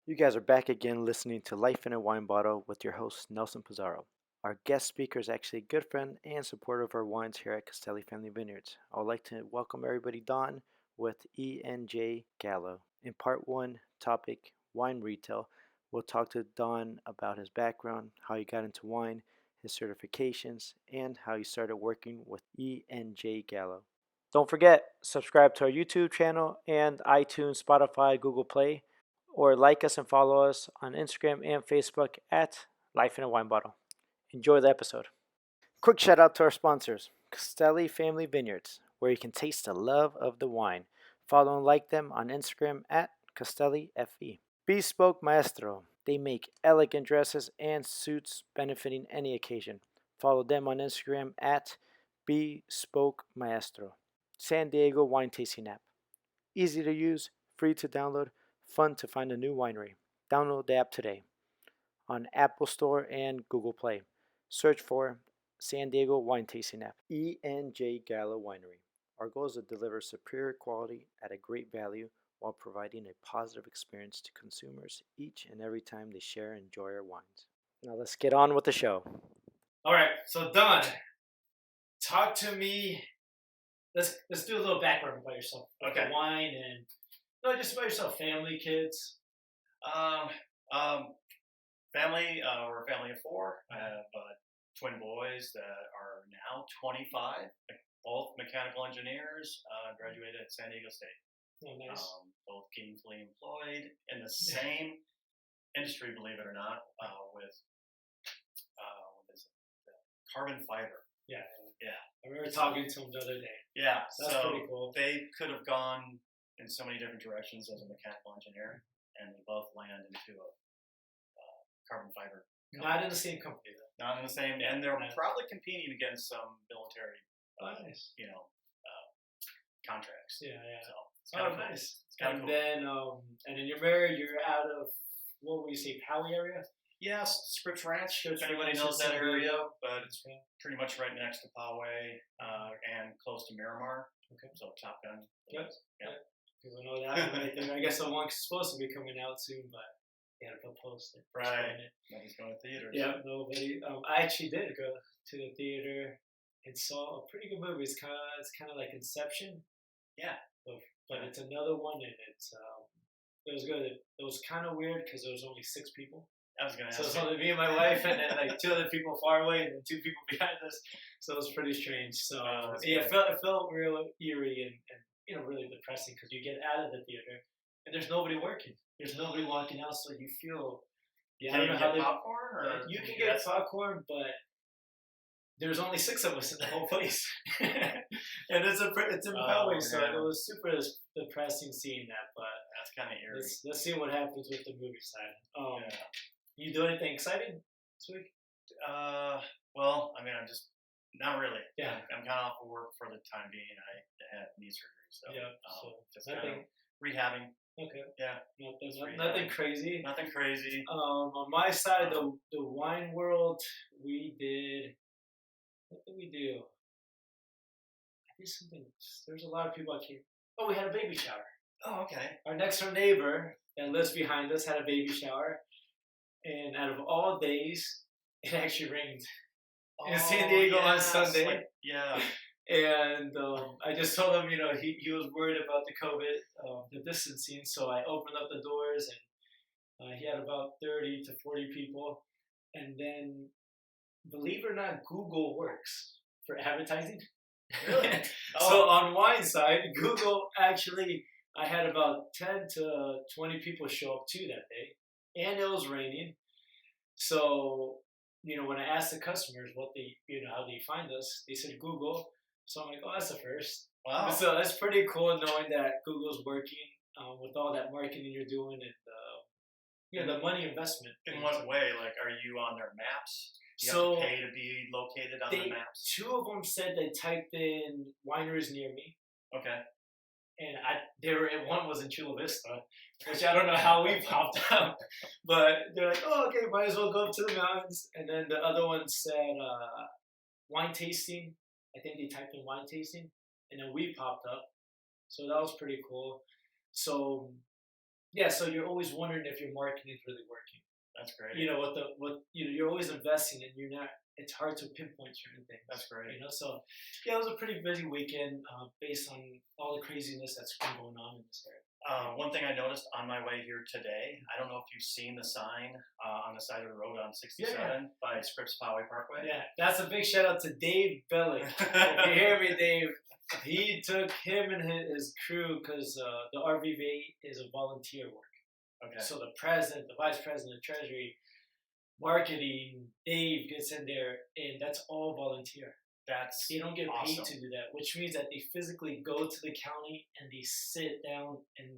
You guys are back again listening to Life in a Wine Bottle with your host, Nelson Pizarro. Our guest speaker is actually a good friend and supporter of our wines here at Castelli Family Vineyards. I would like to welcome everybody, Don, with J Gallo. In part one, topic wine retail, we'll talk to Don about his background, how he got into wine, his certifications, and how he started working with J Gallo. Don't forget, subscribe to our YouTube channel and iTunes, Spotify, Google Play, or like us and follow us on Instagram and Facebook at Life in a Wine Bottle. Enjoy the episode. Quick shout out to our sponsors, Castelli Family Vineyards, where you can taste the love of the wine. Follow and like them on Instagram at CastelliFE. Bespoke Maestro, they make elegant dresses and suits benefiting any occasion. Follow them on Instagram at Bespoke Maestro. San Diego Wine Tasting App. Easy to use, free to download, fun to find a new winery. Download the app today on Apple Store and Google Play. Search for San Diego Wine Tasting App. J Gallo Winery. Our goal is to deliver superior quality at a great value while providing a positive experience to consumers each and every time they share and enjoy our wines. Now let's get on with the show. All right, so Don, talk to me. Let's do a little background about yourself. Okay. The wine and just about yourself, family, kids. Family, we're a family of four. I have twin boys that are now 25, both mechanical engineers, graduated at San Diego State. Oh, nice. Both gainfully employed in the same industry, believe it or not, with what is it? Carbon fiber. Yeah. Yeah. I remember talking to him the other day. Yeah, That's so pretty cool. they could have gone in so many different directions as a mechanical engineer, and they both land into a carbon fiber company. Not in the same company, though. Not in the same, and they're Nice. probably competing against some military, Nice. contracts. Yeah. So it's kind of cool. Nice. It's kind of cool. And then you're married. You're out of what would you say, Poway area? Yes, Scripps Ranch. Scripps If anybody Ranch knows is that San area, Diego. but it's pretty much right next to Poway and close to Miramar. Okay. So Top Gun. Yep. Yeah. People know that one right there. I guess the one's supposed to be coming out soon, but they had to post it. Right. Nobody's going to theaters. Yeah, nobody. I actually did go to the theater and saw a pretty good movie. It's kind of like Inception. Yeah. But it's another one, and it was good. It was kind of weird because there was only 6 people. I was going to So ask it's only me and my wife, and then like 2 other people far away, and then 2 people behind us. So it was pretty strange. So it felt real eerie and really depressing because you get out of the theater and there's nobody working. There's nobody walking out, so you feel. I don't know how they popcorn or you can get popcorn, but there's only 6 of us in the whole place, and it's in Poway, so it was super depressing seeing that. But that's kind of eerie. Let's see what happens with the movie side. You do anything exciting this week? Well, I mean, I'm just not really. Yeah, I'm kind of off of work for the time being. I had knee surgery, so so just nothing. kind of rehabbing. Okay. Yeah. Nothing crazy. Nothing crazy. On my side, the wine world, we did. What did we do? I did something. There's a lot of people I can't. Oh, we had a baby shower. Oh, okay. Our next door neighbor that lives behind us had a baby shower, and out of all days, it actually rained in San Diego on Sunday. Yeah. And I just told him, he was worried about the COVID, the distancing, so I opened up the doors, and he had about 30 to 40 people. And then, believe it or not, Google works for advertising. Really? So on wine side, Google actually, I had about 10 to 20 people show up too that day, and it was raining. So, when I asked the customers what how do you find us, they said Google. So I'm like, oh, that's the first. Wow. So that's pretty cool knowing that Google's working with all that marketing you're doing and the money investment. In what way? Like, are you on their maps? You So have to pay to be located on the maps? 2 of them said they typed in wineries near me. Okay. And one was in Chula Vista, which I don't know how we popped up, but they're like, oh, okay, might as well go up to the mountains. And then the other one said wine tasting. I think they typed in wine tasting, and then we popped up. So that was pretty cool. So yeah, so you're always wondering if your marketing is really working. That's great. You're always investing, and you're not. It's hard to pinpoint certain things. That's great. So yeah, it was a pretty busy weekend based on all the craziness that's been going on in this area. One thing I noticed on my way here today, I don't know if you've seen the sign on the side of the road on 67 by Scripps Poway Parkway. Yeah, that's a big shout out to Dave Bellick. If you hear me, Dave, he took him and his crew because the RVV is a volunteer work. Okay. So the president, the vice president, the treasury, marketing, Dave gets in there, and that's all volunteer. They don't get paid to do that, which means that they physically go to the county and they sit down and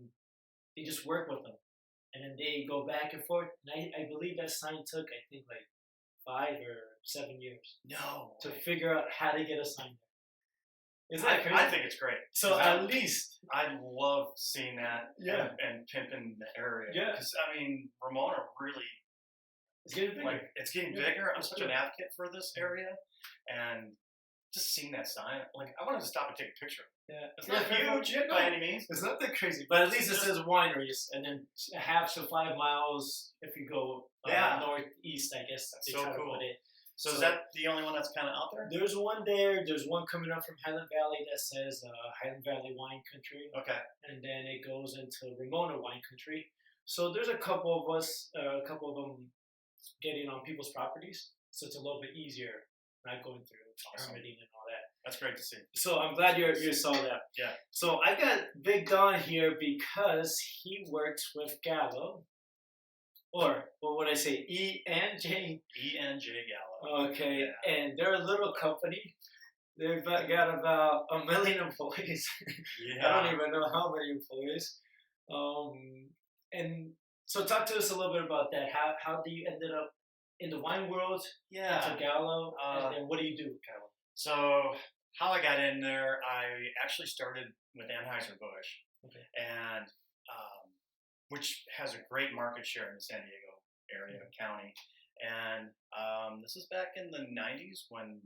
they just work with them, and then they go back and forth. And I believe that sign took, I think, like 5 or 7 years. No. To figure out how to get a sign there. Isn't that crazy? I think it's great. So at least I love seeing that. Yeah. And pimping the area. Yeah. Because I mean, Ramona really. It's getting bigger. It's getting bigger. I'm such an advocate for this area, and just seeing that sign, I wanted to stop and take a picture. Yeah, it's not huge by any means. It's not that crazy, but at least it says wineries, and then 1/2 to 5 miles if you go northeast. I guess that's so cool. Put it. So is that the only one that's kind of out there? There's one there. There's one coming up from Highland Valley that says Highland Valley Wine Country. Okay. And then it goes into Ramona Wine Country. So there's a couple of them getting on people's properties, so it's a little bit easier, not going through permitting and all that. That's great to see. So I'm glad you saw that. Yeah. So I got Big Don here because he works with Gallo, or what would I say, E and J Gallo. Okay, yeah. And they're a little company. They've got about 1 million employees. Yeah. I don't even know how many employees. And so talk to us a little bit about that. How do you ended up in the wine world? Yeah. To Gallo, and then what do you do with Gallo? So how I got in there, I actually started with Anheuser-Busch, okay. And which has a great market share in the San Diego area county. And this is back in the 90s when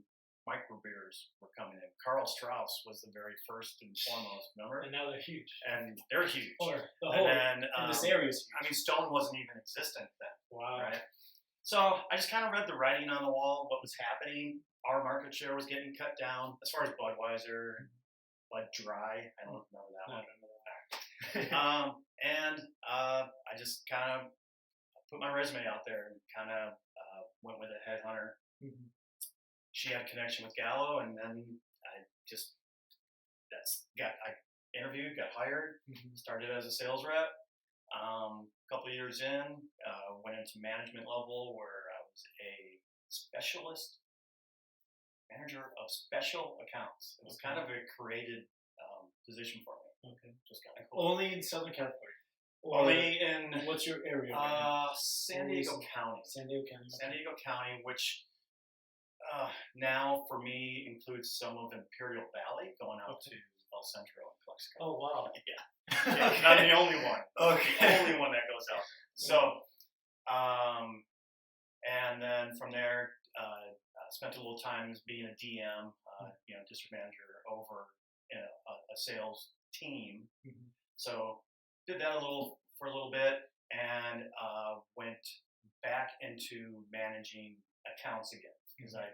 microbeers were coming in. Carl Strauss was the very first and foremost, remember? And now they're huge. And they're huge. Or the whole in this area is huge. I mean, Stone wasn't even existent then. Wow. Right? So I just kind of read the writing on the wall, what was happening. Our market share was getting cut down as far as Budweiser, Bud Dry. I don't know that one. And I just kind of put my resume out there and kind of went with a headhunter. Mm-hmm. She had a connection with Gallo, and then I interviewed, got hired, started as a sales rep. A couple of years in, went into management level where I was a specialist manager of special accounts. It was kind of a created position for me. Okay. Just kind of cool. Only in Southern California? Only in... What's your area? San Diego County. San Diego County. San Diego County, which now for me includes some of Imperial Valley going out to El Centro and Calexico. Oh, wow. Yeah. Not the only one. Okay. The only one that goes out. So, and then from there, spent a little time as being a DM, district manager over a sales team. Mm-hmm. So did that for a little bit, and went back into managing accounts again, because I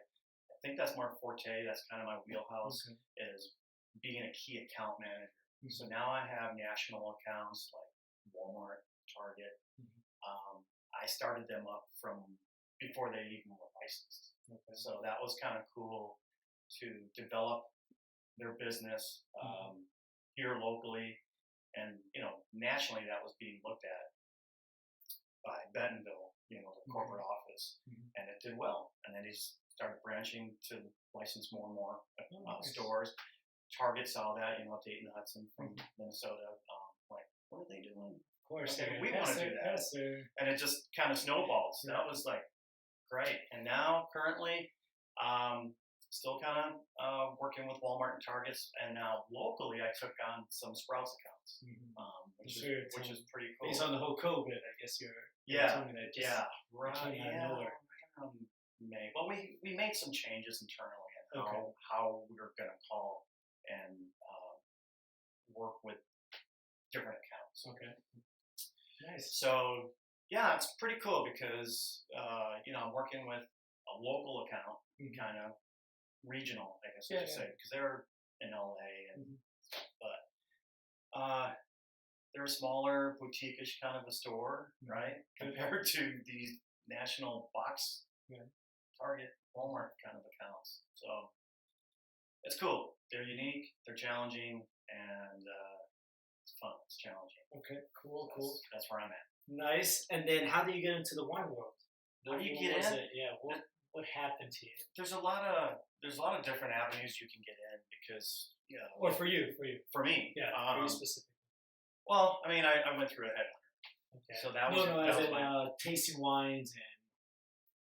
think that's more forte. That's kind of my wheelhouse, is being a key account manager. Mm-hmm. So now I have national accounts like Walmart, Target. Mm-hmm. I started them up from before they even were licensed. Okay. So that was kind of cool to develop their business here locally, and nationally that was being looked at by Bentonville, the corporate office, and it did well. And then he started branching to license more and more stores. Target saw that, Dayton Hudson from Minnesota. Like, what are they doing? Of course, we want to do that. And it just kind of snowballed. So that was like great. And now currently, still kind of working with Walmart and Targets. And now locally, I took on some Sprouts accounts, which is pretty cool. Based on the whole COVID, I guess you're right. Well, we made some changes internally on how we were going to call and work with different accounts. Okay. Nice. So yeah, it's pretty cool because I'm working with a local account, kind of regional, I guess I should say, because they're in LA, but they're a smaller boutique-ish kind of a store, right? Compared to these national box, Target, Walmart kind of accounts. So it's cool. They're unique. They're challenging, and it's fun. It's challenging. Okay, cool. That's where I'm at. Nice. And then, how do you get into the wine world? How do you get in? Yeah. What happened to you? There's a lot of different avenues you can get in because Or for you. For me, Yeah. For you specifically. Well, I mean, I went through a headhunter. Okay. So that was as in tasting wines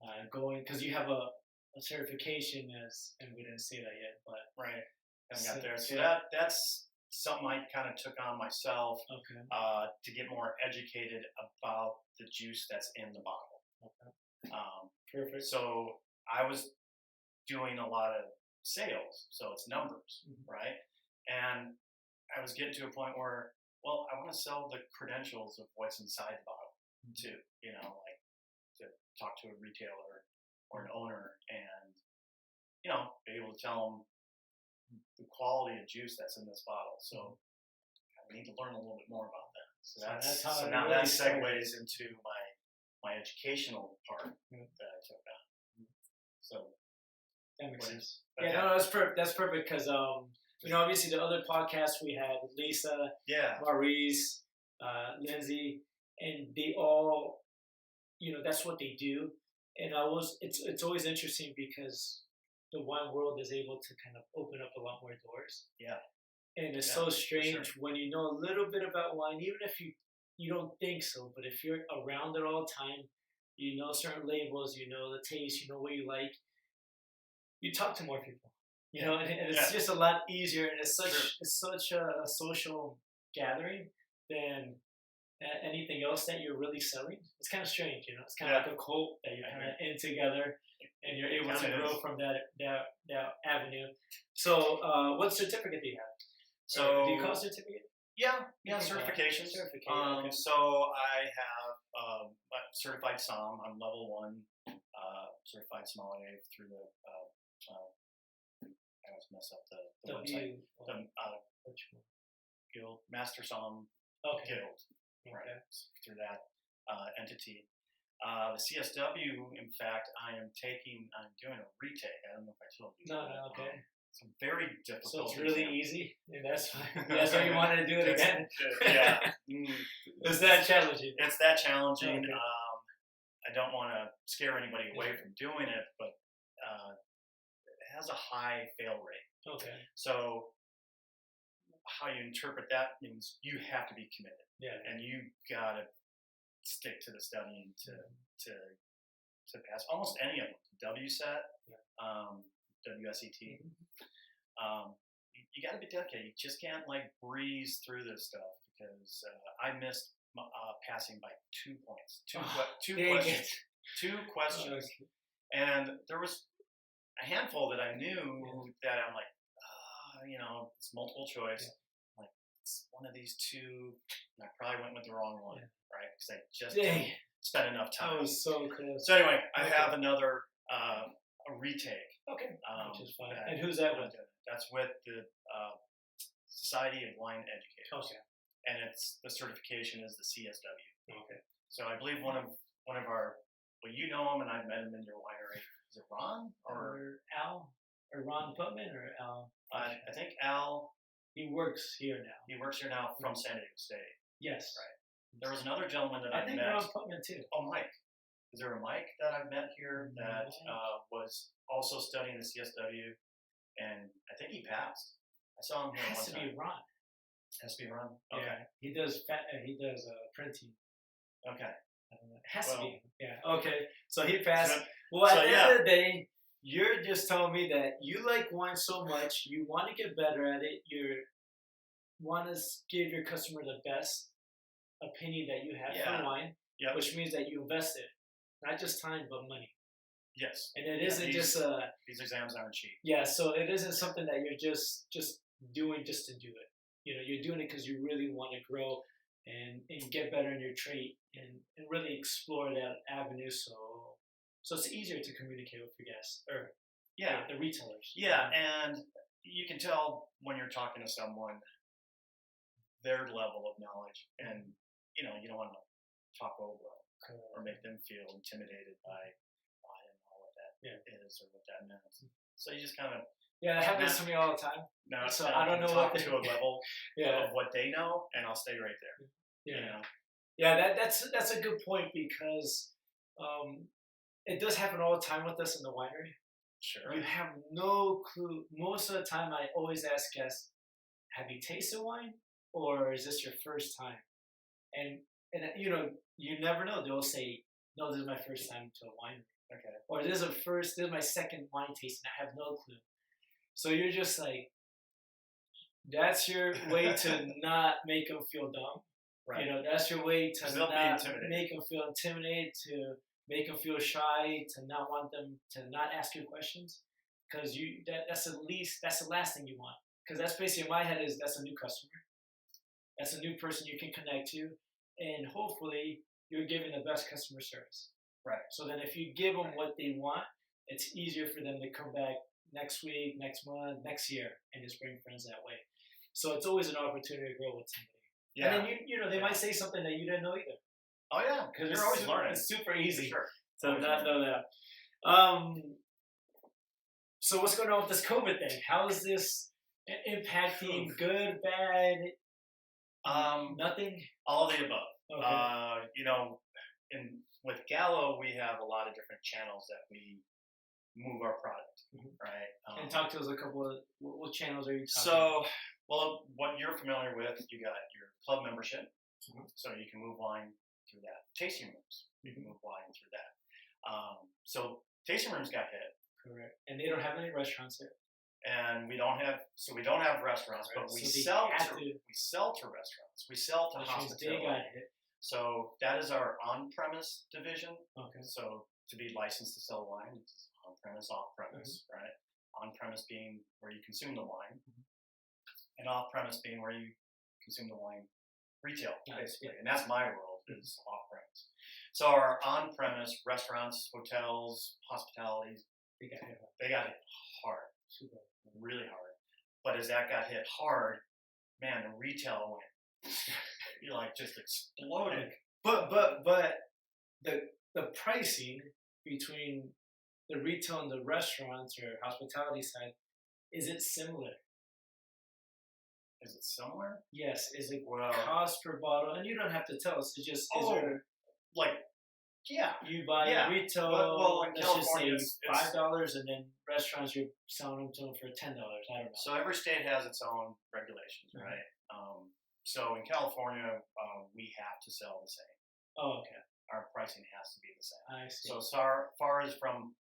and going, because you have a certification and we didn't say that yet, but right. Haven't got there. So that's something I kind of took on myself to get more educated about the juice that's in the bottle. Okay. Perfect. So I was doing a lot of sales, so it's numbers, right? And I was getting to a point where, well, I want to sell the credentials of what's inside the bottle too, like to talk to a retailer or an owner and, be able to tell them the quality of juice that's in this bottle. So I need to learn a little bit more about that. So now that segues into my educational part that I took on. So that makes sense. Okay. Yeah, no, that's perfect. That's perfect because obviously the other podcasts we had, Lisa, Maurice, Lindsay, and they all, that's what they do. And it's always interesting because the wine world is able to kind of open up a lot more doors. Yeah. And it's so strange when you know a little bit about wine, even if you don't think so, but if you're around it all the time, you know certain labels, you know the taste, you know what you like, you talk to more people, and it's just a lot easier, and it's such a social gathering than anything else that you're really selling. It's kind of strange, it's kind of like a cult that you're kind of in together, and you're able to grow from that avenue. So, what certificate do you have? So, do you call it certificate? Yeah, certifications. Okay. So I have a certified somm. I'm level 1 certified sommelier through the. I always mess up the website. Guild Master Somm Guild, right? Through that entity. The CSW, in fact, I'm doing a retake. I don't know if I told you. No, okay. It's very difficult. So it's really easy, and that's fine. That's why you wanted to do it again. Yeah. It's that challenging. It's that challenging. Okay. I don't want to scare anybody away from doing it, but it has a high fail rate. Okay. So how you interpret that means you have to be committed. Yeah. And you gotta stick to the studying to pass almost any of them. WSET, WSET. You got to be dedicated. You just can't breeze through this stuff because I missed passing by 2 points. Two questions. And there was a handful that I knew that I'm like, it's multiple choice. Yeah. Like, it's one of these two, and I probably went with the wrong one, right? Because I just didn't spend enough time. I was so close. So anyway, I have another a retake. Okay. Which is fine. And who's that with? That's with the Society of Wine Educators. Okay. And the certification is the CSW. Okay. So I believe one of our, you know him, and I've met him in your winery. Is it Ron or Al or Ron Putman or Al? I think Al. He works here now. He works here now from San Diego State. Yes. Right. There was another gentleman that I met. I think Ron Putman too. Oh, Mike. Is there a Mike that I've met here that was also studying the CSW, and I think he passed. I saw him here one time. Has to be Ron. Has to be Ron. Okay. Yeah. He does printing. Okay. It has to be. Yeah. Okay. So he passed. Well, at the end of the day, you're just telling me that you like wine so much, you want to get better at it, you want to give your customer the best opinion that you have for wine, which means that you invested not just time but money. Yes. And it isn't just these exams aren't cheap. Yeah, so it isn't something that you're just doing just to do it. You're doing it because you really want to grow and get better in your trade and really explore that avenue. So it's easier to communicate with your guests or Yeah, the retailers. yeah, and you can tell when you're talking to someone their level of knowledge, and you don't want to talk over them or make them feel intimidated by I don't know what that is or what that means. So you just kind of Yeah, that happens to me all the time. now So I don't know talk what to a level yeah. of what they know, and I'll stay right there. Yeah. You know? Yeah, that's a good point because it does happen all the time with us in the winery. Sure. You have no clue. Most of the time, I always ask guests, "Have you tasted wine, or is this your first time?" And you never know. They'll say, "No, this is my first time to a winery," Okay. or "This is my second wine tasting. I have no clue." So you're just like, that's your way to not make them feel dumb. Right. That's your way to They'll be not intimidated. make them feel intimidated, to make them feel shy, to not want them to not ask you questions, because that's the last thing you want. Because that's basically in my head is that's a new customer, that's a new person you can connect to, and hopefully you're giving the best customer service. Right. So then if you give them what they want, it's easier for them to come back next week, next month, next year, and just bring friends that way. So it's always an opportunity to grow with somebody. Yeah. And then they might say something that you didn't know either. Oh yeah, because you're always learning. It's super easy For sure. to Always not learning. know that. So what's going on with this COVID thing? How is this impacting? Good, bad? Nothing. All of the above. Okay. With Gallo, we have a lot of different channels that we move our product, right? And talk to us a couple of what channels are you talking So, well, what you're familiar with, you got your club membership, so you can move wine through that. Tasting rooms, you can move wine through that. So tasting rooms got hit. Correct. And they don't have any restaurants here. And we don't have restaurants, Right. but we So sell to restaurants. We sell to hospitality. They got hit. So that is our on-premise division. Okay. So to be licensed to sell wine, it's on-premise, off-premise, right? On-premise being where you consume the wine, and off-premise being where you consume the wine retail, basically. And that's my world, is off-premise. So our on-premise restaurants, hotels, hospitalities, they got hit hard, really hard. But as that got hit hard, man, the retail went just exploded. But the pricing between the retail and the restaurants or hospitality side, is it similar? Is it similar? Yes. Is it cost per bottle? And you don't have to tell us. It's just you buy retail. Well, in let's just say California, $5, and then restaurants you're selling them to them for $10. I don't know. So every state has its own regulations, right? So in California, we have to sell the same. Oh, okay. Our pricing has to be the same. I see. So as far as from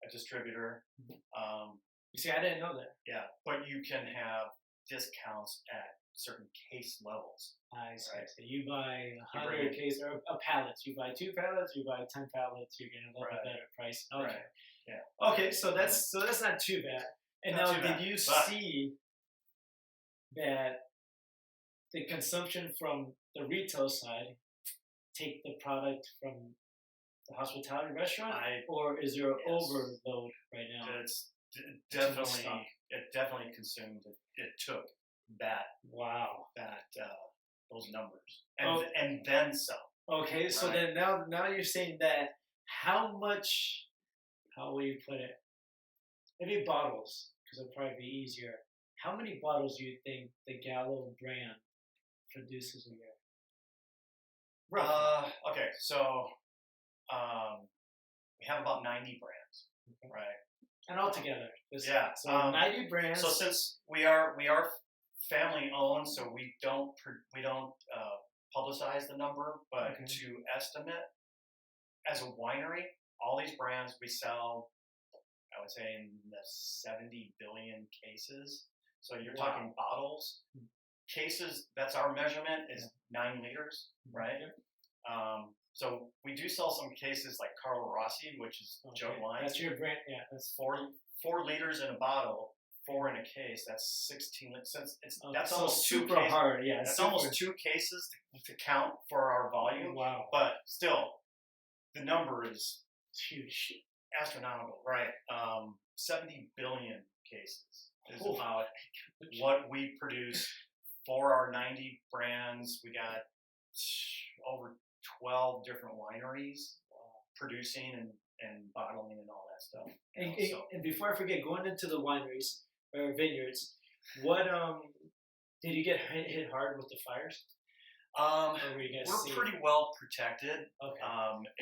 a distributor, you see, I didn't know that. Yeah, but you can have discounts at certain case levels. I see. Right? So you buy 100 cases or pallets. You buy 2 pallets. You buy 10 pallets. You're getting a little bit better price. Okay. Right. Yeah. Okay, so that's not too bad. And not now, did you see that the consumption from the retail side take the product from the hospitality restaurant, or is there an overload right now? It's definitely consumed. It took that those numbers and then some. Okay, so then now you're saying that how much? How will you put it? Maybe bottles, because it'll probably be easier. How many bottles do you think the Gallo brand produces a year? Okay, so we have about 90 brands, right? And all together, so 90 brands. So since we are family owned, so we don't publicize the number, but to estimate as a winery, all these brands we sell, I would say in the 70 billion cases. So you're talking bottles. Cases, that's our measurement, is 9 liters, right? So we do sell some cases like Carlo Rossi, which is Joe wine. That's your brand, yeah. That's 4 liters in a bottle 4 in a case. That's 16. Since that's so almost super 2 cases. hard. Yeah, That's super. almost 2 cases to count for our volume. Wow, But still, the number is it's huge. astronomical, right? 70 billion cases is Oh. about what we produce for our 90 brands. We got over 12 different wineries producing and bottling and all that stuff. And before I forget, going into the wineries or vineyards, what did you get hit hard with the fires? We're pretty well protected. Okay.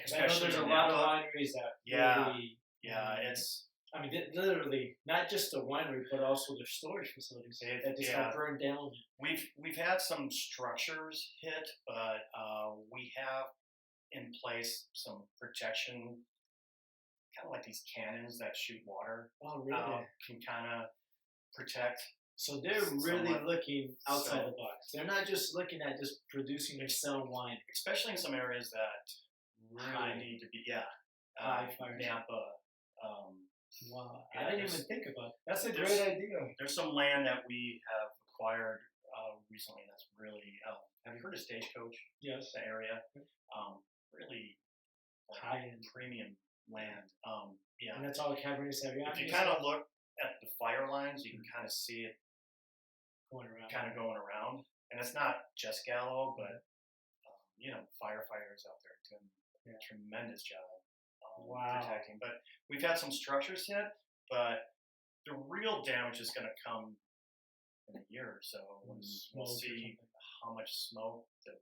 Especially I know there's a lot of wineries that really. It's. I mean, literally, not just the winery, but also their storage facilities that just got burned down. We've had some structures hit, but we have in place some protection, kind of like these cannons that shoot water. Oh, really? Can kind of protect. So they're really looking outside the box. They're not just looking at just producing or selling wine. Especially in some areas that really need to be, high fire. Napa. Wow, Yeah, I didn't even think about it. That's a great idea. There's some land that we have acquired recently that's really, have you heard of Stagecoach? Yes. The area? Really high-end premium land. And that's all Cabernet Sauvignon. If you kind of look at the fire lines, you can kind of see it going around. And it's not just Gallo, but firefighters out there doing a tremendous job protecting. But we've had some structures hit, but the real damage is going to come in a year or so when we'll see how much smoke the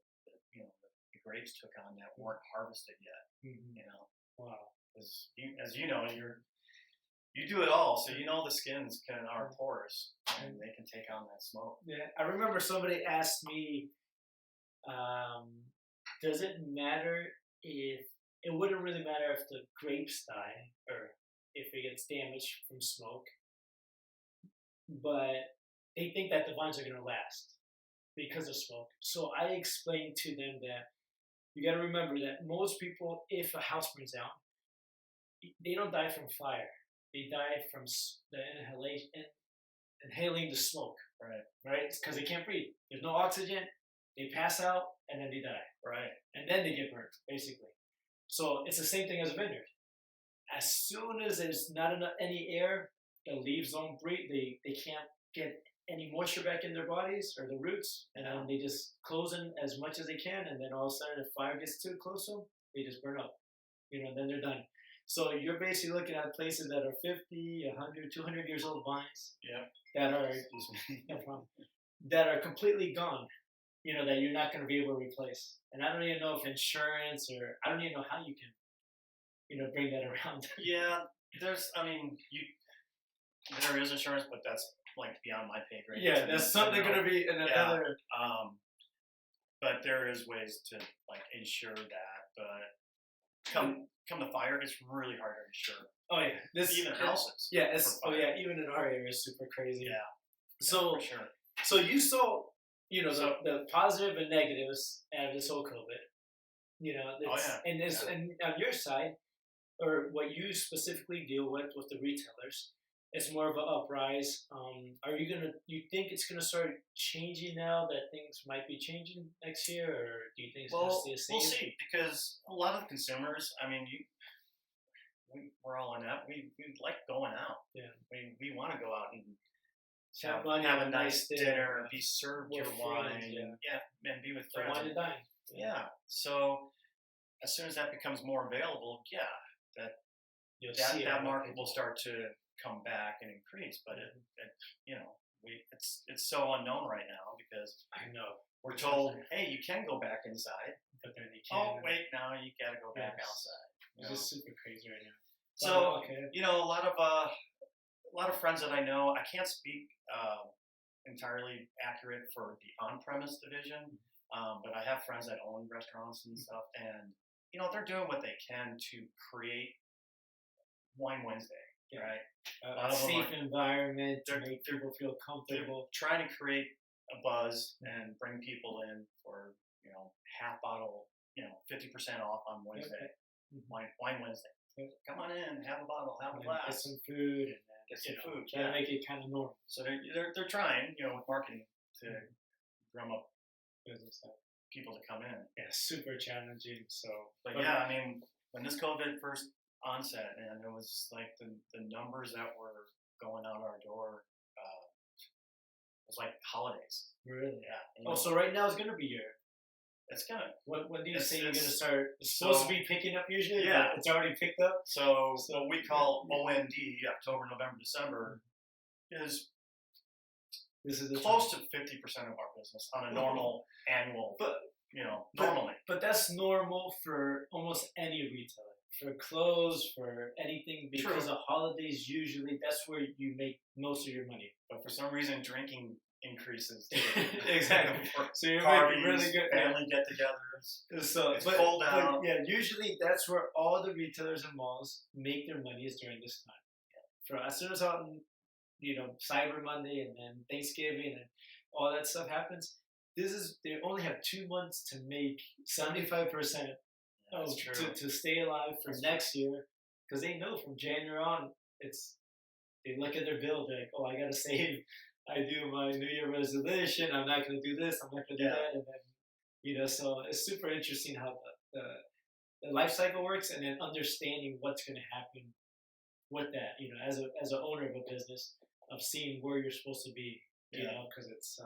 grapes took on that weren't harvested yet. Wow. As you know, you do it all, so you know the skins are porous and they can take on that smoke. Yeah, I remember somebody asked me, does it matter if it wouldn't really matter if the grapes die or if it gets damaged from smoke, but they think that the vines are going to last because of smoke. So I explained to them that you got to remember that most people, if a house burns down, they don't die from fire. They die from the inhaling the smoke. Right? Because they can't breathe. There's no oxygen. They pass out and then they die. Right. And then they get burned, basically. So it's the same thing as a vineyard. As soon as there's not any air, the leaves don't breathe. They can't get any moisture back in their bodies or the roots, and then they just close in as much as they can, and then all of a sudden if fire gets too close to them, they just burn up. Then they're done. So you're basically looking at places that are 50, 100, 200 years old vines that are completely gone, that you're not going to be able to replace. And I don't even know if insurance or I don't even know how you can, bring that around. Yeah, there is insurance, but that's like beyond my pay grade. Yeah, that's something going to be in another. But there is ways to insure that. But come to fire, it's really hard to insure. Oh yeah, even houses. Yeah, even in our area, it's super crazy. Yeah. So for sure. So you saw, the positive and negatives out of this whole COVID. And on your side, or what you specifically deal with the retailers, it's more of an uprise. You think it's gonna start changing now that things might be changing next year, or do you think it's gonna stay the same? We'll see, because a lot of the consumers, we're all in that. We like going out. Yeah. We want to go out and have a nice dinner, be served your wine, and be with friends. Wine and dine. Yeah. So as soon as that becomes more available, that market will start to come back and increase. But it's so unknown right now, because I know we're told, hey, you can go back inside, but then you can't. Oh wait, now you got to go back outside. It's just super crazy right now. So a lot of friends that I know, I can't speak entirely accurate for the on-premise division, but I have friends that own restaurants and stuff, and they're doing what they can to create Wine Wednesday, right? A safe environment to make people feel comfortable. They're trying to create a buzz and bring people in for half bottle, 50% off on Wednesday, Wine Wednesday. come on in, have a bottle, have a Get glass, some food, and then, get some food. try to make it kind of normal. So they're trying, with marketing to drum up Business stuff. people to come in. Yeah, super challenging. So, But yeah, I mean, when this COVID first onset, and it was like the numbers that were going out our door, it was like holidays. really, Yeah. Oh, so right now is gonna be your. It's kind of When do you It's- say you're gonna it's- start? It's supposed to be picking up usually. Yeah. But it's already picked up. so what we call OND, October, November, December, is This is the close to 50% of our business on a normal annual. But Normally. But that's normal for almost any retailer. For clothes, for anything, because True. of holidays, usually that's where you make most of your money. But for some reason, drinking increases. Exactly. For So you're parties, making really good. family get-togethers. So It's cold out. Yeah, usually that's where all the retailers and malls make their money is during this time. For as soon as on, Cyber Monday and then Thanksgiving and all that stuff happens, they only have 2 months to make 75% That's true. to stay alive for next year, because they know from January on they look at their bill, they're like, oh, I gotta save. I do my New Year resolution. I'm not gonna do this. I'm not gonna do Yeah. that, and then so it's super interesting how the life cycle works, and then understanding what's gonna happen with that. As an owner of a business, of seeing where you're supposed to be. Because it's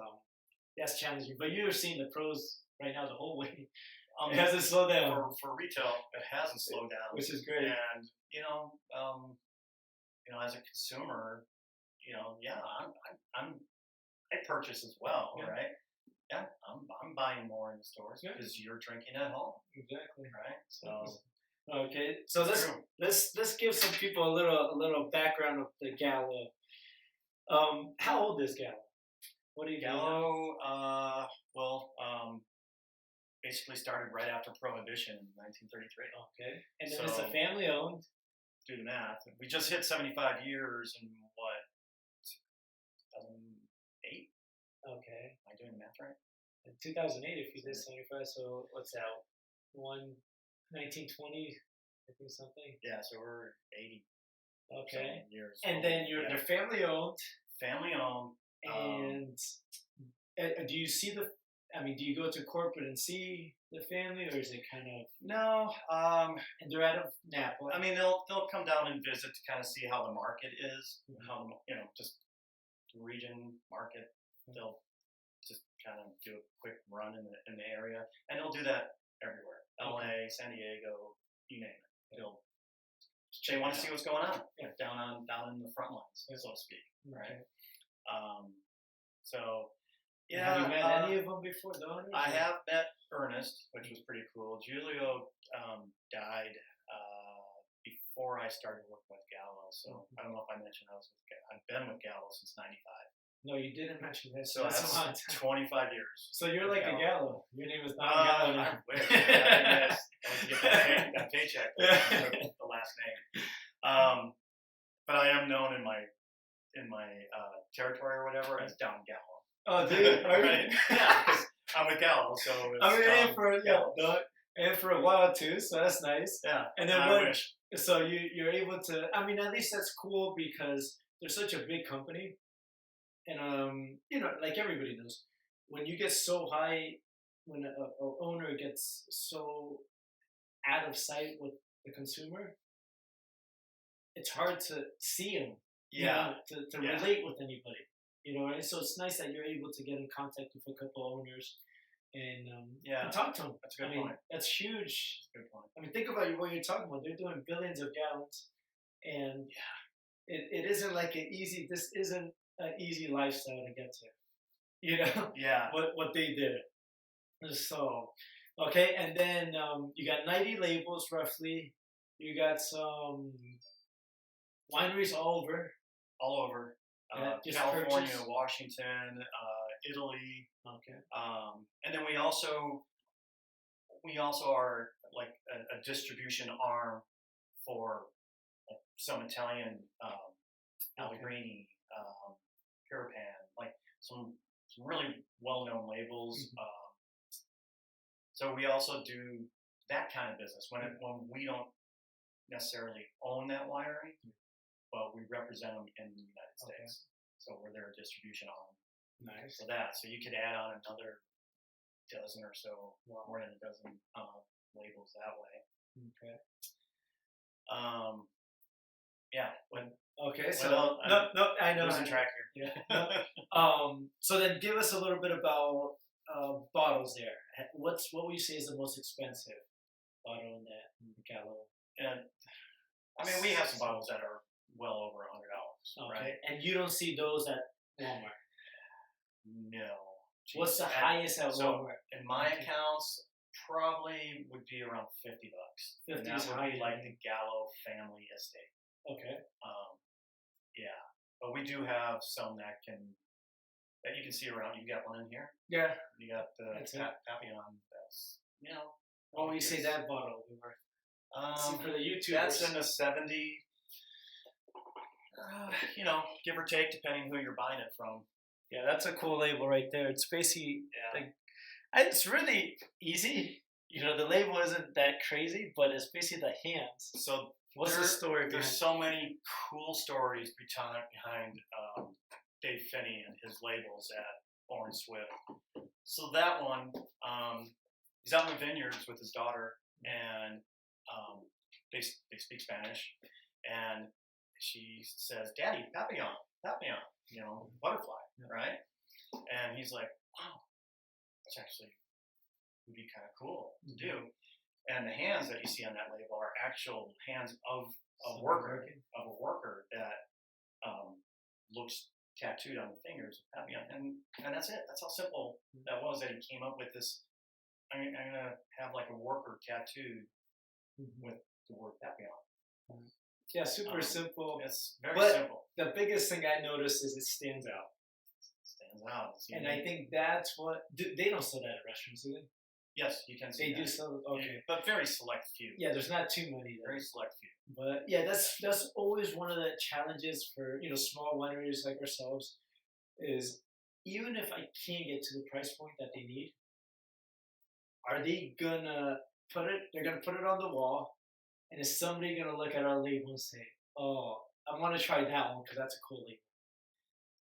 that's challenging. But you're seeing the pros right now the whole way. It hasn't slowed down, For retail, it hasn't slowed down, which is great. and as a consumer, I purchase as well, Yeah. right? Yeah, I'm buying more in the stores Yeah. because you're drinking at home, Exactly. right? So Okay, so true. let's give some people a little background of the Gallo. How old is Gallo? What do you Gallo, basically started right after Prohibition in 1933. Okay, and then it's a So- family owned. Do the math. We just hit 75 years in what, 2008? Okay, Am I doing the math right? in 2008, if you did 75, so what's that? 1920, I think something. Yeah, so we're 80 Okay, years. and old. then they're family owned. Family owned. And do you see do you go to corporate and see the family, or is it kind of? No, And they're out of Napa. I mean they'll come down and visit to kind of see how the market is, how just the region market. They'll just kind of do a quick run in the area, and they'll do that everywhere. LA, San Diego, you name it. They want to see what's going on. Yeah. down in the front lines, so to speak. Right. So yeah. Have you met any of them before, the owners? I have met Ernest, which was pretty cool. Julio died before I started working with Gallo, so I don't know if I mentioned I've been with Gallo since '95. No, you didn't mention that. So that's that's a long time. 25 years. So you're like a Gallo. Your name is not I Gallo. now. wish. I get that paycheck, the last name. But I am known in my territory or whatever as Don Gallo. Oh, dude, are you? Right? Yeah, because I'm with Gallo, so it's and for a while too. So that's nice. Yeah, And then I wish. So you're able to. At least that's cool because they're such a big company, and like everybody knows, when you get so high, when a owner gets so out of sight with the consumer, it's hard to see him. Yeah. To relate with anybody. Right? So it's nice that you're able to get in contact with a couple owners and talk to them. That's a good point. That's huge. That's a good point. Think about what you're talking about. They're doing billions of gallons, and it isn't like this isn't an easy lifestyle to get to. Yeah. What they did. So, okay, and then you got 90 labels roughly. You got some wineries all over. All over. Just California, purchase. Washington, Italy. Okay. And then we also are like a distribution arm for some Italian Allegrini, Pirapan, like some really well-known labels. So we also do that kind of business when we don't necessarily own that winery, but we represent them in the United Okay. States. So we're their distribution arm. Nice. So that, so you could add on another dozen or so, Wow. more than a dozen labels that way. Okay. Yeah. When Okay. So well, no, I know. losing track Yeah. here. So then give us a little bit about bottles there. What would you say is the most expensive bottle in that Gallo? And I mean, we have some bottles that are well over $100, Okay. right? And you don't see those at Walmart. No. What's the Jeez. highest at So Walmart? in my Okay. accounts, probably would be around $50. 50 and that is would high. be like the Gallo family estate. Okay. Yeah, but we do have some that you can see around. You got one in here. Yeah. You got the That's it. Papillon. That's What would you say that bottle would be worth? See, for the YouTubers. That's in the 70. Give or take, depending who you're buying it from. Yeah, that's a cool label right there. It's basically Yeah. like, it's really easy. The label isn't that crazy, but it's basically the hands. So What's the story There's behind so many cool stories behind Dave Finney and his labels at Orange Swift. So that one, he's out in the vineyards with his daughter, and they speak Spanish, and she says, "Daddy, papillon, papillon," butterfly, right? And he's like, "Wow, that's actually would be kind of cool to do." And the hands that you see on that label are actual hands of a worker that looks tattooed on the fingers of Papillon. And that's it. That's how simple that was, that he came up with this. I'm going to have like a worker tattooed with the word Papillon. Yeah, super simple. It's very But simple. the biggest thing I noticed is it stands out. It stands out. It's And I think that's what they don't sell that at restaurants, do they? Yes, you can see They that. do sell. Okay. But very select few. Yeah, there's not too many. Very select few. But yeah, that's always one of the challenges for small wineries like ourselves, is even if I can't get to the price point that they need, are they gonna put it? They're gonna put it on the wall, and is somebody gonna look at our label and say, "Oh, I want to try that one because that's a cool label."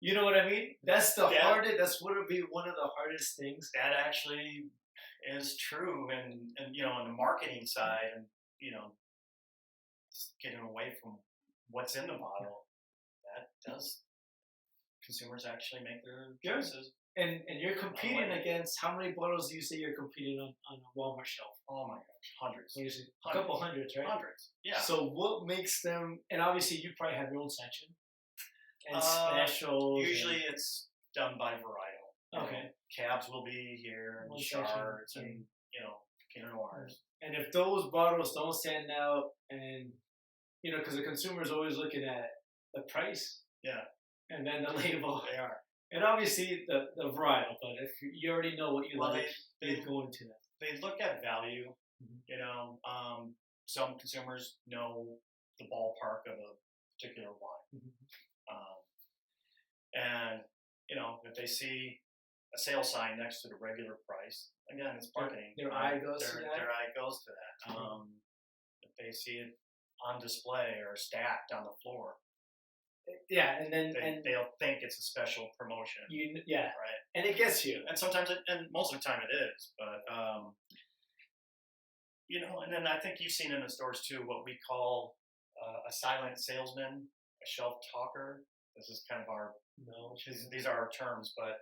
You know what I mean? That's the hardest. That's what would be one of the hardest things. That actually is true, and on the marketing side, and just getting away from what's in the bottle, that does consumers actually make their choices. And you're competing against, how many bottles do you say you're competing on a Walmart shelf? Oh my gosh, hundreds. What do you say? A couple hundreds, right? Hundreds. Yeah. So what makes them? And obviously, you probably have your own section and specials. Usually, it's done by varietal. Okay. Cabs will be here, and Chards, and Pinot Noirs. And if those bottles don't stand out, and because the consumer is always looking at the price, and then the label, They are. and obviously the varietal. But if you already know what you like, they go into that. They look at value. Some consumers know the ballpark of a particular wine, and if they see a sale sign next to the regular price, again, it's marketing. Their eye goes to that. Their eye goes to that. If they see it on display or stacked on the floor, and then they'll think it's a special promotion. Right. And it gets you. And sometimes, and most of the time, it is. But and then I think you've seen in the stores too what we call a silent salesman, a shelf talker. This is kind of these are our terms, but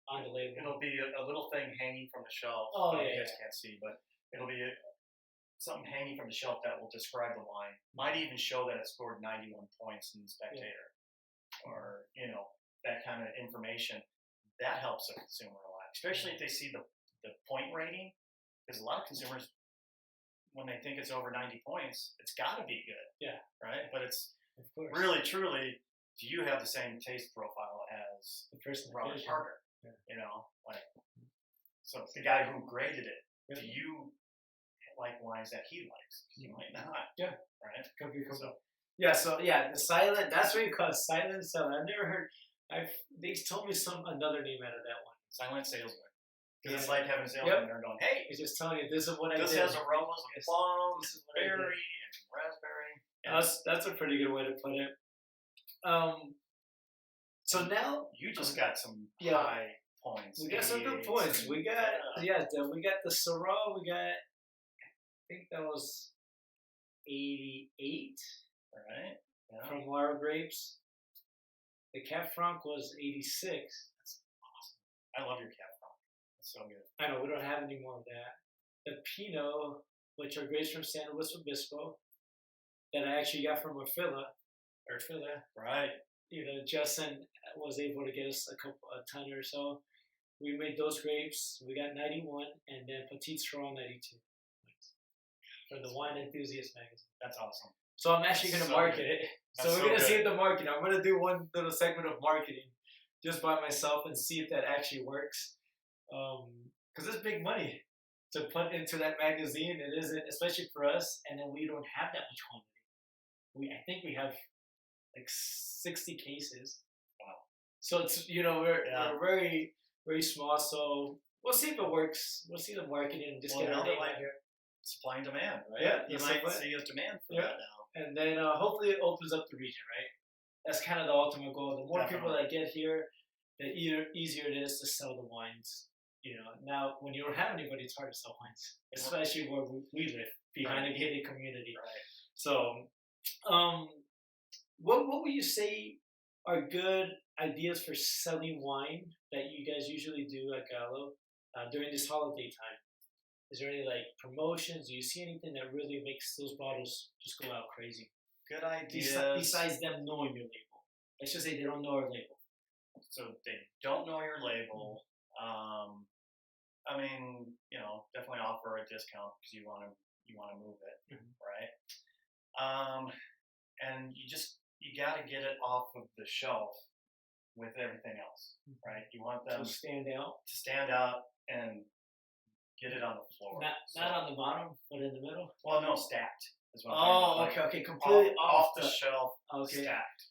on the label, it'll be a little thing hanging from the shelf. You guys can't see, but it'll be something hanging from the shelf that will describe the wine. Might even show that it scored 91 points in the Spectator, or that kind of information. That helps a consumer a lot, especially if they see the point rating. Because a lot of consumers, when they think it's over 90 points, it's got to be good. Yeah. Right? But it's really, truly, do you have the same taste profile as the person, Robert Parker? Yeah. So the guy who graded it, do you like wines that he likes? You might not. Yeah. Right? Could be. The silent, that's what you call it, silent seller. I've never heard, they told me another name out of that one. Silent salesman. Because it's like having a salesman Yep. there going, "Hey, It's just telling you this is what I this did. has aromas of Yes, plum, this is what I did. berry, and raspberry." That's a pretty good way to put it. So now You just got some Yeah. high points. we got some good 88s, points. and- We got we got the Syrah. We got, I think that was 88 right. Yeah. from Lara grapes. The Cab Franc was 86. That's awesome. I love your Cab Franc. It's so good. I know we don't have any more of that. The Pinot, which are grapes from San Luis Obispo, that I actually got from Filler. Right. Justin was able to get us a ton or so. We made those grapes. We got 91, and then Petite Straw 92 for the Wine Enthusiast magazine. That's awesome. So I'm actually going to So market good. it. That's So we're so going to see good. if the marketing. I'm going to do one little segment of marketing just by myself and see if that actually works. Because it's big money to put into that magazine. It isn't, especially for us. And then we don't have that much quantity. I think we have like 60 cases. Wow. So it's we're very, very small. So we'll see if it works. We'll see the marketing and just get now our that name out here. supply and demand, right? Yeah, You that's might it. see a demand for Yeah. that now. And then hopefully it opens up the region, right? That's kind of the ultimate goal. The more people that get here, the easier it is to sell the wines. Now when you don't have anybody, it's hard to sell wines, especially where we live, behind a gated community. Right. So, what would you say are good ideas for selling wine that you guys usually do at Gallo during this holiday time? Is there any promotions? Do you see anything that really makes those bottles just go out crazy? Good ideas. Besides them knowing your label. Let's just say they don't know our label. So they don't know your label. Definitely offer a discount because you want to move it, right? And you got to get it off of the shelf with everything else, right? You want them to stand out and get it on the floor. Not on the bottom, but in the middle. Well, no, stacked is what I'm saying. Okay, completely off the shelf, okay. stacked.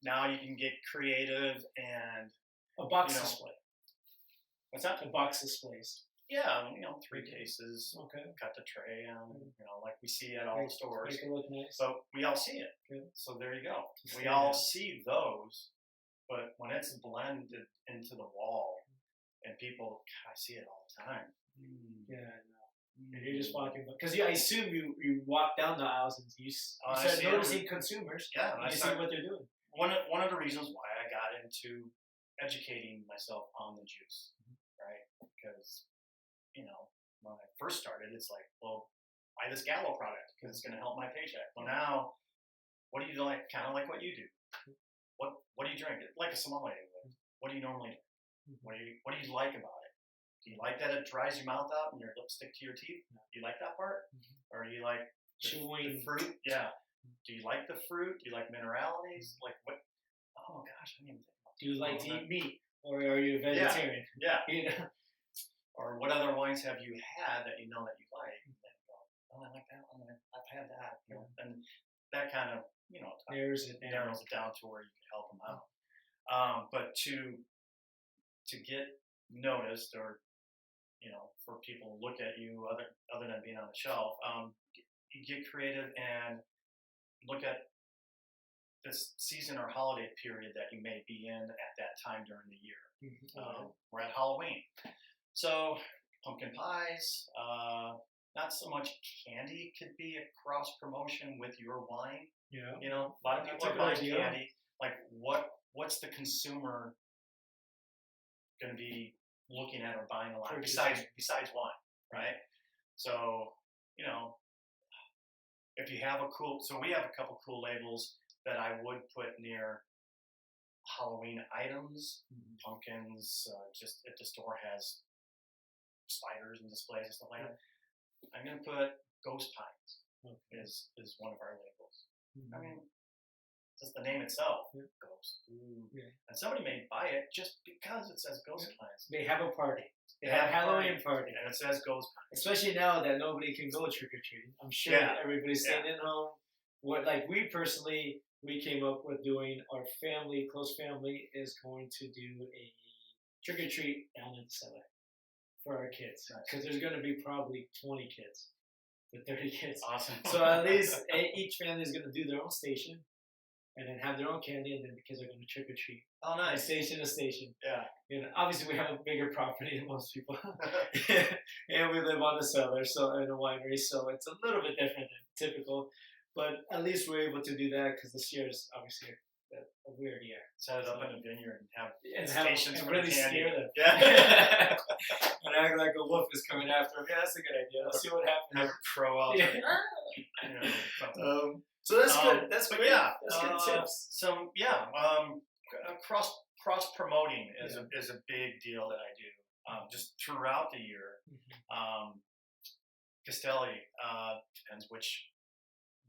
Now you can get creative and a box display. What's that? The box displays. Yeah, 3 cases. Okay. Cut the tray on, like we see at all the stores. Make it look nice. So we all see it. Good. So there you go. We all see those, but when it's blended into the wall, and people, I see it all the time. Yeah, I know. And you're just walking, because I assume you walk down the aisles and you start noticing consumers. Yeah, and you see what they're doing. One of the reasons why I got into educating myself on the juice, right? Because when I first started, it's like, well, buy this Gallo product because it's going to help my paycheck. Well, now, what do you like? Kind of like what you do. What do you drink? Like a sommelier. What do you normally do? What do you like about it? Do you like that it dries your mouth out and your lips stick to your teeth? Do you like that part? Or do you like the fruit? Yeah. Do you like the fruit? Do you like mineralities? Like what? Oh gosh, I didn't even think about that. Do you like to eat meat? Or are you a vegetarian? Yeah. Or what other wines have you had that you know that you like? And go, oh, I like that one. I've had that. And that kind of, narrows it down to where you can help them out. But to get noticed or, for people to look at you other than being on the shelf, you get creative and look at this season or holiday period that you may be in at that time during the year. We're at Halloween. So pumpkin pies, not so much candy could be a cross promotion with your wine. Yeah. A lot of people are buying candy. Like what's the consumer going to be looking at or buying a lot besides wine, right? So, if you have we have a couple cool labels that I would put near Halloween items, pumpkins, just if the store has spiders and displays and stuff like that. I'm going to put Ghost Pines is one of our labels. I mean, just the name itself, Ghost. And somebody may buy it just because it says Ghost Pines. They have a party. They have a Halloween party. And it says Ghost Pines. Especially now that nobody can go trick-or-treating. I'm sure everybody's staying at home. We came up with doing, our family, close family, is going to do a trick-or-treat down in the cellar. for our kids Nice. because there's going to be probably 20 kids to 30 kids. Awesome. So at least each family is going to do their own station and then have their own candy, and then the kids are going to trick or treat. Oh, From nice. station to station. Yeah. You know, obviously we have a bigger property than most people, and we live on the cellar, so in a winery, so it's a little bit different than typical. But at least we're able to do that because this year is obviously a weird year. Set it up in a vineyard and have And stations and for really the candy. scare them. Yeah. And act like a wolf is coming after them. Yeah, that's a good idea. Let's see what Have happens. a crow out. Yeah. You know, something. So that's good. That's but great. yeah, That's good tips. So yeah, cross promoting is a big deal that I do just throughout the year. Castelli depends which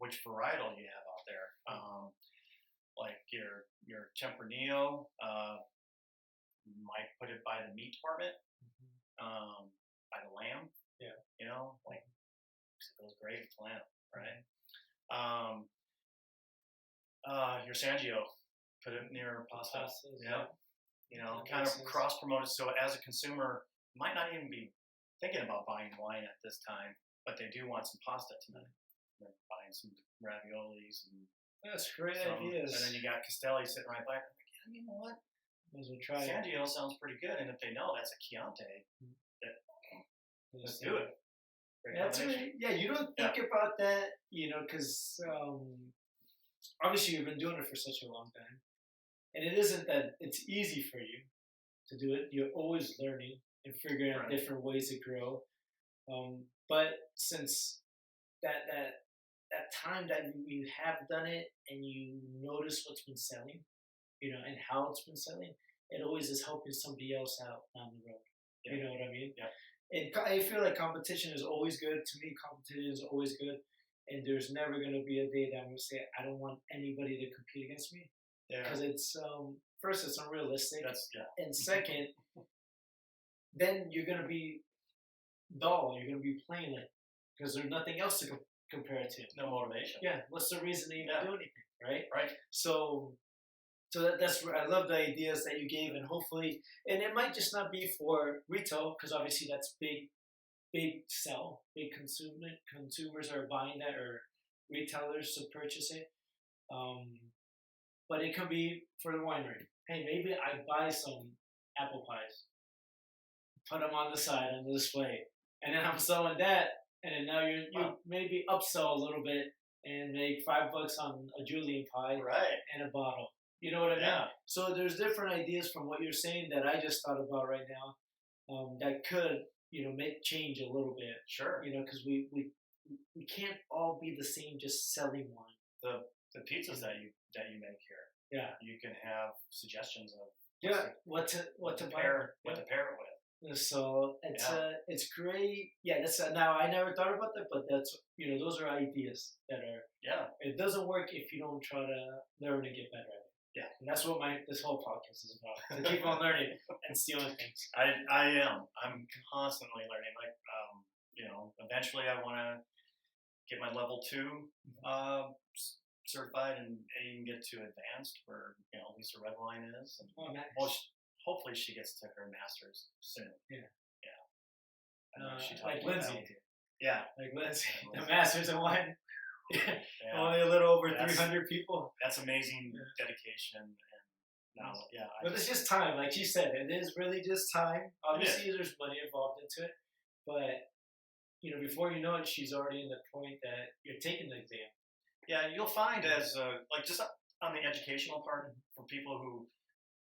varietal you have out there. Like your Tempranillo, you might put it by the meat department, by the lamb. Yeah. You know, like it goes great with lamb, right? Your Sangio, put it near pasta. Yeah. You know, That kind of makes sense. cross promote it. So as a consumer, might not even be thinking about buying wine at this time, but they do want some pasta tonight. They're buying some raviolis and That's great some, ideas. and then you got Castelli sitting right by it. I'm like, yeah, you know what? As we try it. Sangio sounds pretty good, and if they know that's a Chianti, let's do it. Great That's combination. right. Yeah, you don't think about that, you know, because obviously you've been doing it for such a long time, and it isn't that it's easy for you to do it. You're always learning and figuring out Right. different ways to grow. But since that time that you have done it and you notice what's been selling, you know, and how it's been selling, it always is helping somebody else out down the road. Yeah. You know what I mean? Yeah. And I feel like competition is always good. To me, competition is always good. And there's never going to be a day that I'm going to say, I don't want anybody to compete against me. Yeah. Because it's, first, it's unrealistic. That's And second, then you're going to be dull. You're going to be plain it. Because there's nothing else to compare it to. no motivation. Yeah. What's the reason to even do anything, right? Right. So that's where I love the ideas that you gave, and hopefully, and it might just not be for retail because obviously that's big sell, big consumers are buying that or retailers to purchase it. But it could be for the winery. Hey, maybe I buy some apple pies, put them on the side on the display, and then I'm selling that, and then now you maybe upsell a little bit and make $5 on a Julian pie Right. and a bottle. You know what I mean? Yeah. So there's different ideas from what you're saying that I just thought about right now that could, you know, make change a little bit. Sure. You know, because we can't all be the same just selling wine. The pizzas that you make here, Yeah. you can have suggestions of What to pair buy. what to pair it with. So it's great. Yeah, that's now I never thought about that, but that's, you know, those are ideas that are. Yeah. It doesn't work if you don't try to learn and get better at it. Yeah. And that's what this whole podcast is about. To keep on learning and stealing things. I am. I'm constantly learning. Like, you know, eventually I want to get my level 2 certified and even get to advanced, where, you know, Lisa Redwine is. And, Nice. well, hopefully she gets to her master's soon. Yeah. Yeah. I know she talked like about Lindsay. that. Yeah. Like Lindsay, the Lindsay. masters in wine. Yeah. Only a little over That's- 300 people. That's amazing dedication. And now, yeah. But it's just time, like she said. It is really just time. Obviously, there's money involved into it, but you know, before you know it, she's already in the point that you're taking the exam. Yeah, you'll find as like just on the educational part for people who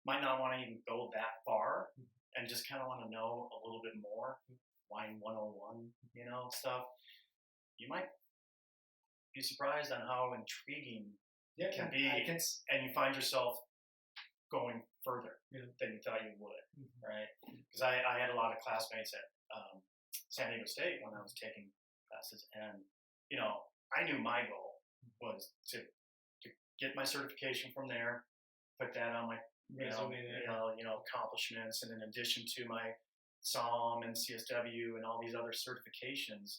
might not want to even go that far and just kind of want to know a little bit more, wine 101, you know, stuff. You might be surprised on how intriguing it can be, and you find yourself going further than you thought you would, right? Because I had a lot of classmates at San Diego State when I was taking classes, and you know, I knew my goal was to get my certification from there, put that on my you know accomplishments, and in addition to my SOM and CSW and all these other certifications,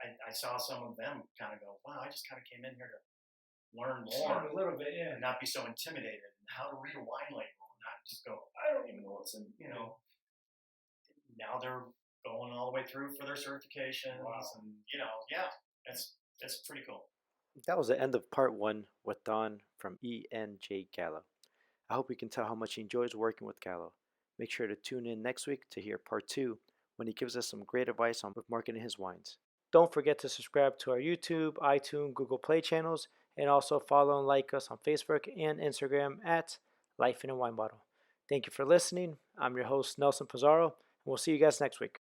I saw some of them kind of go, wow, I just kind of came in here to learn more, a little bit, and not be so intimidated, and how to read a wine label, and not just go, I don't even know what's in, you know. now they're going all the way through for their certifications, and yeah, it's pretty cool. That was the end of part one with Don from J Gallo. I hope you can tell how much he enjoys working with Gallo. Make sure to tune in next week to hear part two when he gives us some great advice on marketing his wines. Don't forget to subscribe to our YouTube, iTunes, Google Play channels, and also follow and like us on Facebook and Instagram at Life in a Wine Bottle. Thank you for listening. I'm your host, Nelson Pizarro, and we'll see you guys next week.